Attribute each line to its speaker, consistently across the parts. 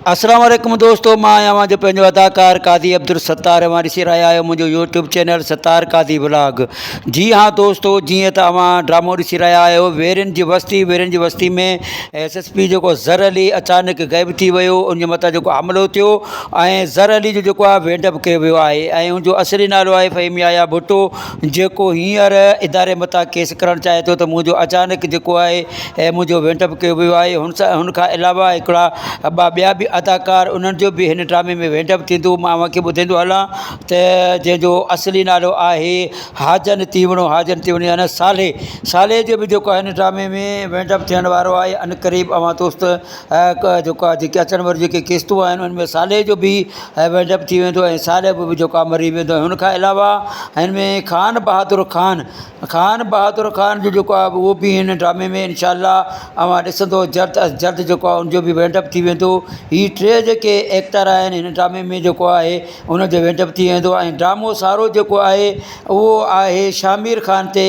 Speaker 1: अस्सलाम वालेकुम दोस्तों, मां आहियां जो पंहिंजो अदाकार कादी अब्दुल सत्तार मां ॾिसी रहिया आहियो मुंहिंजो यूट्यूब चैनल सत्तार कादी ब्लॉग। जी हाँ दोस्तों, जीअं त तव्हां ड्रामो ॾिसी रहिया आहियो वेरियन जी बस्ती में SSP जेको ज़र अली अचानक गाइब थी वियो, उन मथां जेको हमिलो थियो ऐं ज़र अली जो जेको आहे वेंडअप कयो वियो आहे ऐं उनजो असली नालो आहे फ़हीमी आया भुट्टो, जेको हींअर इदारे मथां केस करणु चाहे थो त मुंहिंजो अचानक जेको आहे मुंहिंजो वेंडअप कयो वियो आहे। हुन खां अलावा हिकिड़ा ॿिया बि अदाकार उन्हनि जो बि हिन ड्रामे में वेंडअप थींदो। मां मूंखे ॿुधाईंदो हलां त जंहिंजो असली नालो आहे हाजन तीवणो यानी साले जो बि जेको आहे हिन ड्रामे में वेंडअप थियण वारो आहे। अन क़रीब अवां दोस्त जेको आहे जेके अचण वारियूं जेके क़िस्तूं आहिनि उनमें साले जो बि वेंडअप थी वेंदो ऐं साले बि जेको आहे मरी वेंदो। हुन खां अलावा हिन में खान बहादुर ख़ान जो जेको आहे उहो बि हिन ड्रामे में इंशाअल्लाह अवां ॾिसंदो जल्द जेको आहे उनजो बि वेंडअप थी वेंदो। हीअ टे जेके एक्टर आहिनि हिन ड्रामे में जेको आहे उनजो वेंडअप थी वेंदो ऐं ड्रामो सारो जेको आहे उहो आहे शामिर ख़ान ते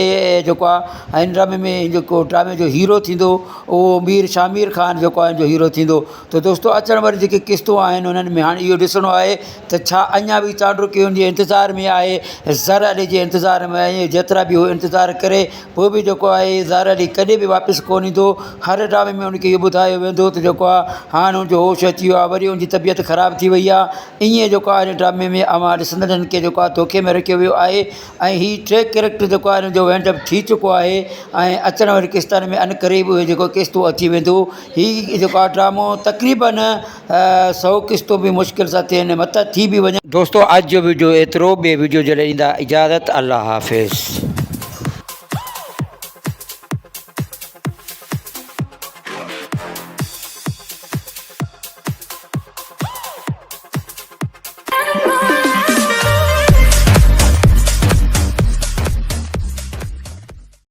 Speaker 1: जेको आहे हिन ड्रामे में जेको ड्रामे जो हीरो थींदो उहो शामिर ख़ान जेको आहे जो हीरो थींदो। त दोस्तों अचण वारी जेके क़िस्तूं आहिनि उन्हनि में हाणे इहो ॾिसणो आहे त छा अञा बि चांडुकी हुनजे इंतज़ार में आहे, ज़र अली जे इंतज़ार में आहे। जेतिरा बि उहो इंतज़ारु करे पोइ बि जेको आहे ज़र अली कॾहिं बि वापसि कोन ईंदो। हर ड्रामे में उनखे इहो ॿुधायो वेंदो त जेको आहे हाणे हुनजो होश अची वियो आहे, वरी उनजी तबियत ख़राबु थी वई आहे। ईअं जेको आहे हिन ड्रामे में अवां ॾिसंदड़नि खे जेको आहे धोखे में रखियो वियो आहे ऐं हीअ टे कैरेक्टर जेको आहे हिन जो वेंडअप थी चुको आहे ऐं अचण वारी क़िस्तनि में अन क़रीब उहे जेको क़िस्तूं अची वेंदो। हीअ जेको आहे ड्रामो तक़रीबन 100 क़िस्तूं बि मुश्किल सां थियनि, मथां थी बि वञनि। दोस्तों अॼु जो वीडियो एतिरो, ॿिए वीडियो जे लाइ ॾींदा इजाज़त। अल्लाह हाफ़िज़।